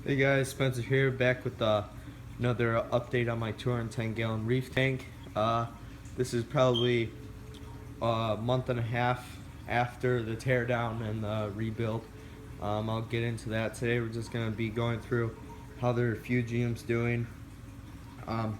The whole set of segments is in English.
Hey guys, Spencer here, back with another update on my 210-gallon reef tank. This is probably a month and a half after the teardown and the rebuild. I'll get into that today. We're just going to be going through how the refugium's doing, um,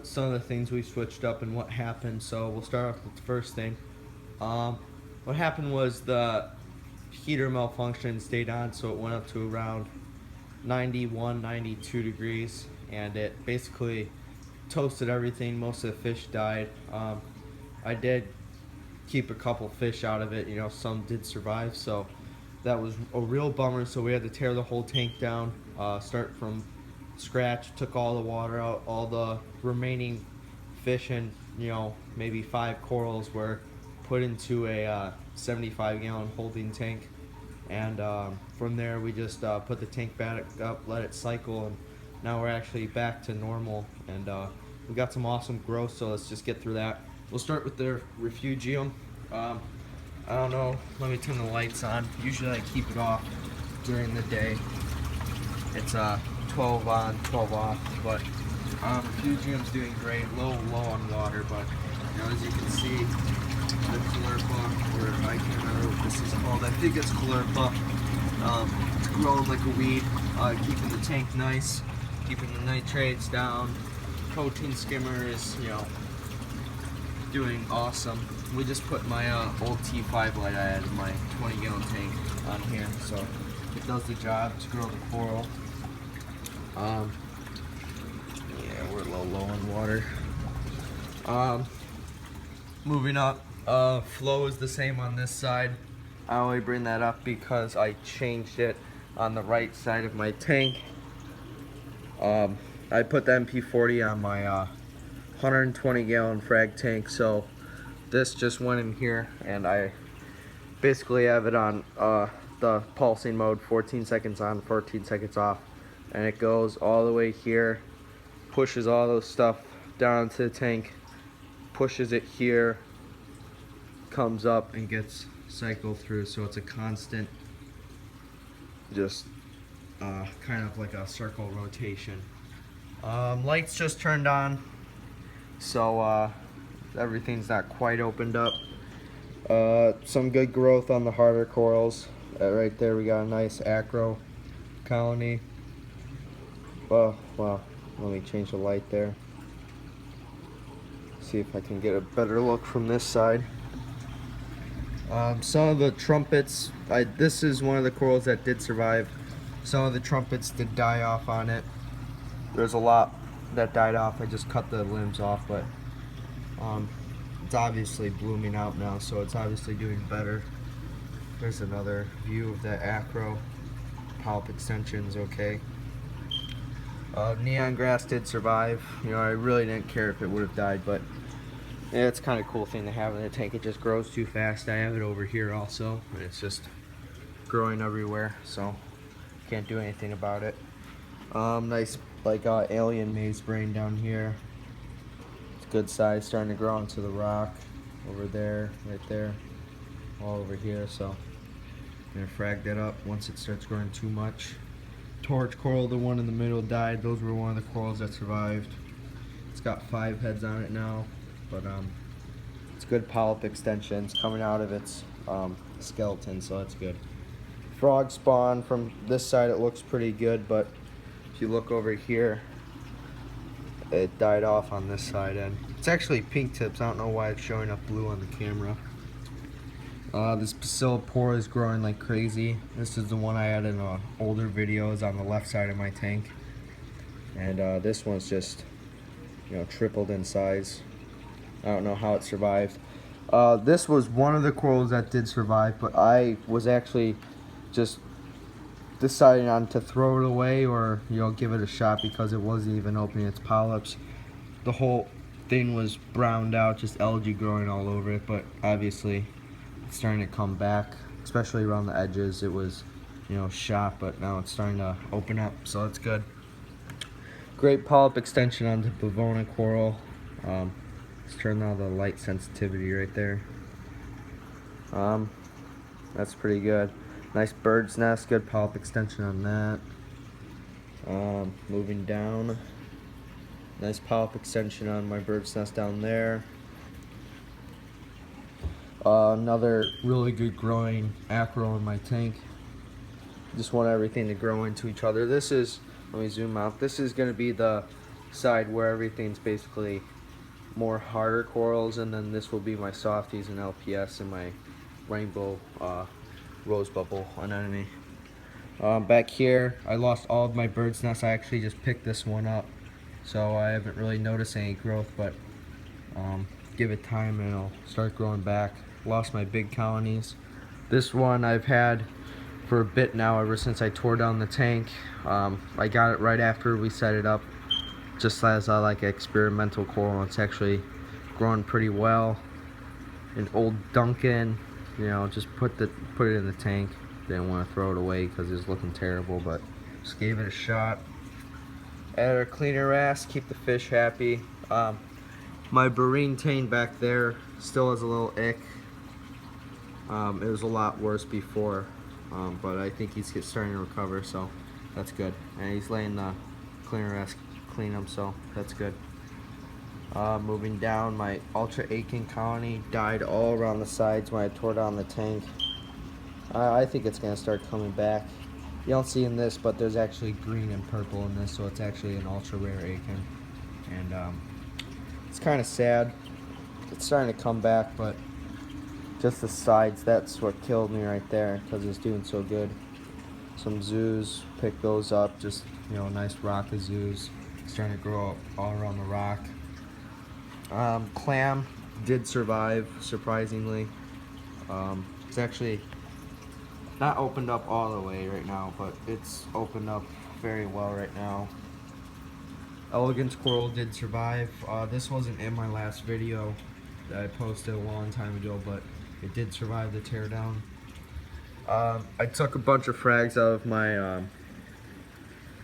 some of the things we switched up and what happened. So we'll start off with the first thing. Um, what happened was the heater malfunction stayed on, so it went up to around 91, 92 degrees, and it basically toasted everything. Most of the fish died. I did keep a couple fish out of it, some did survive, so that was a real bummer. So we had to tear the whole tank down, start from scratch, took all the water out, all the remaining fish and maybe 5 corals were put into a 75-gallon holding tank, and from there we just put the tank back up, let it cycle, and now we're actually back to normal, and we got some awesome growth. So let's just get through that. We'll start with the refugium. I don't know, let me turn the lights on. Usually I keep it off during the day. It's 12 on, 12 off, but refugium's doing great. Low on water, but as you can see, the chlorpa, or I can't remember what this is called. I think it's chlorpa. It's growing like a weed, keeping the tank nice, keeping the nitrates down. Protein skimmer is, doing awesome. We just put my old T5 light I had in my 20-gallon tank on here, so it does the job to grow the coral. Yeah, we're a little low on water. Moving up, flow is the same on this side. I only bring that up because I changed it on the right side of my tank. I put the MP40 on my 120-gallon frag tank, so this just went in here, and I basically have it on the pulsing mode, 14 seconds on, 14 seconds off, and it goes all the way here, pushes all those stuff down into the tank, pushes it here, comes up and gets cycled through, so it's a constant, just kind of like a circle rotation. Lights just turned on, so everything's not quite opened up. Some good growth on the harder corals. Right there we got a nice acro colony. Well, let me change the light there. See if I can get a better look from this side. Some of the trumpets, this is one of the corals that did survive. Some of the trumpets did die off on it. There's a lot that died off. I just cut the limbs off, but it's obviously blooming out now, so it's obviously doing better. There's another view of the acro. Polyp extension's okay. Neon grass did survive. I really didn't care if it would have died, but yeah, it's kind of a cool thing to have in the tank. It just grows too fast. I have it over here also, and it's just growing everywhere, so can't do anything about it. Nice alien maze brain down here. It's good size, starting to grow onto the rock over there, right there, all over here. So I'm gonna frag that up once it starts growing too much. Torch coral, the one in the middle, died. Those were one of the corals that survived. It's got 5 heads on it now, but it's good polyp extensions coming out of its skeleton, so that's good. Frog spawn from this side, it looks pretty good, but if you look over here, it died off on this side, and it's actually pink tips. I don't know why it's showing up blue on the camera. This Bacillopora is growing like crazy. This is the one I had in older videos on the left side of my tank, and this one's just tripled in size. I don't know how it survived. This was one of the corals that did survive, but I was actually just deciding on to throw it away or give it a shot because it wasn't even opening its polyps. The whole thing was browned out, just algae growing all over it, but obviously it's starting to come back, especially around the edges. It was shot, but now it's starting to open up, so that's good. Great polyp extension onto Bavona coral. Let's turn on the light sensitivity right there. That's pretty good. Nice bird's nest, good polyp extension on that. Moving down, nice polyp extension on my bird's nest down there. Another really good growing acro in my tank. Just want everything to grow into each other. This is, let me zoom out, this is going to be the side where everything's basically more harder corals, and then this will be my softies and LPS and my rainbow rose bubble anemone. Back here, I lost all of my bird's nests. I actually just picked this one up, so I haven't really noticed any growth, but give it time and it'll start growing back. Lost my big colonies. This one I've had for a bit now, ever since I tore down the tank. I got it right after we set it up, just as like experimental coral. It's actually growing pretty well. An old Duncan, you know, just put it in the tank. Didn't want to throw it away because it was looking terrible, but just gave it a shot. Add our cleaner wrasse, keep the fish happy. My barine tane back there still has a little ick. It was a lot worse before, but I think he's starting to recover, so that's good. And he's laying the cleaner wrasse clean him, so that's good. Moving down, my ultra aching colony died all around the sides when I tore down the tank. I think it's gonna start coming back. You don't see in this, but there's actually green and purple in this, so it's actually an ultra rare akin. And it's kind of sad. It's starting to come back, but just the sides, that's what killed me right there, because it's doing so good. Some zoos, pick those up, just, you know, nice rock of zoos. Starting to grow up all around the rock. Clam did survive, surprisingly. It's actually not opened up all the way right now, but it's opened up very well right now. Elegance coral did survive. This wasn't in my last video that I posted a long time ago, but it did survive the teardown. I took a bunch of frags out of my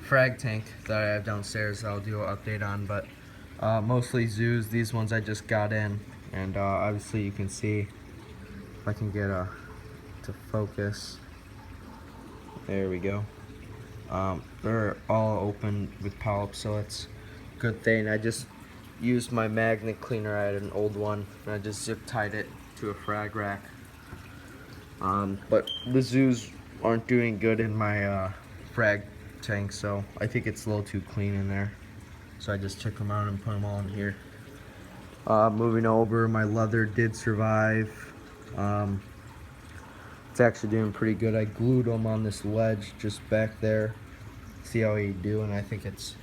frag tank that I have downstairs that I'll do an update on, but mostly zoos. These ones I just got in, and obviously you can see, if I can get to focus. There we go. They're all open with polyps, so it's a good thing. I just used my magnet cleaner. I had an old one, and I just zip tied it to a frag rack. But the zoos aren't doing good in my frag tank, so I think it's a little too clean in there. So I just took them out and put them all in here. Moving over, my leather did survive. It's actually doing pretty good. I glued them on this ledge just back there. See how he do, and I think it's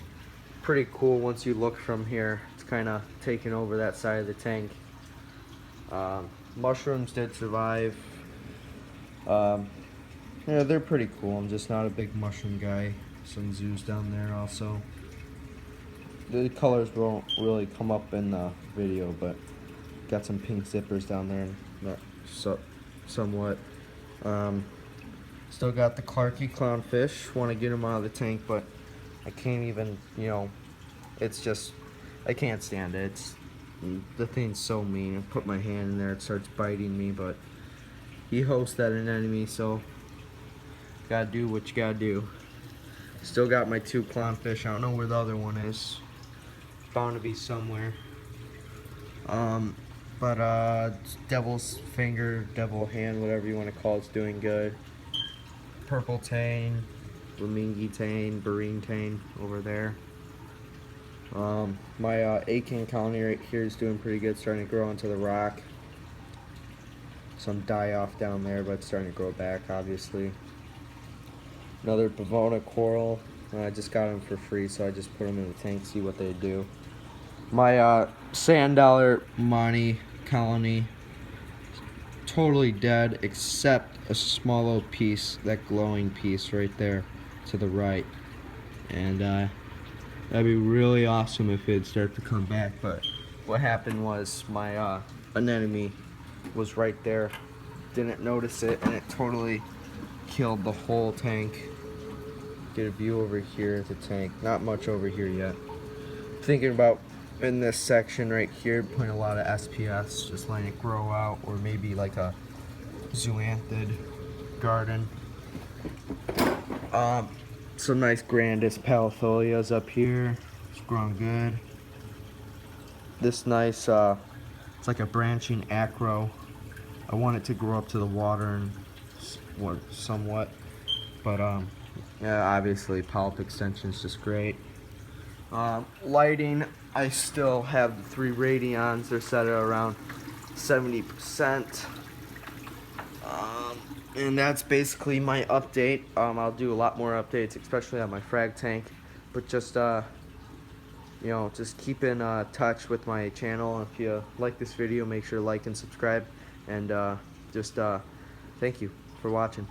pretty cool once you look from here. It's kind of taking over that side of the tank. Mushrooms did survive. Yeah, they're pretty cool. I'm just not a big mushroom guy. Some zoos down there also. The colors won't really come up in the video, but got some pink zippers down there, and somewhat. Still got the Clarky clownfish. Want to get him out of the tank, but I can't even, you know, it's just, I can't stand it. The thing's so mean. I put my hand in there, it starts biting me, but he hosts that anemone, so gotta do what you gotta do. Still got my 2 clownfish. I don't know where the other one is. Bound to be somewhere. But devil's finger, devil hand, whatever you want to call it's doing good. Purple tane, Lamingi tane, barine tane over there. My Akin colony right here is doing pretty good, starting to grow into the rock. Some die off down there, but it's starting to grow back, obviously. Another Bavona coral. I just got them for free, so I just put them in the tank, see what they do. My sand dollar Monty colony, totally dead, except a small little piece, that glowing piece right there to the right. And that'd be really awesome if it'd start to come back, but what happened was my anemone was right there, didn't notice it, and it totally killed the whole tank. Get a view over here at the tank. Not much over here yet. Thinking about in this section right here, putting a lot of SPS, just letting it grow out, or maybe like a zoanthid garden. some nice Grandis palifolias up here. It's growing good. This nice, it's like a branching acro. I want it to grow up to the water and somewhat, but yeah, obviously polyp extension is just great. Lighting, I still have the 3 radions. They're set at around 70%. And that's basically my update. I'll do a lot more updates, especially on my frag tank. But just you know, just keep in touch with my channel. If you like this video, make sure to like and subscribe. And just thank you for watching.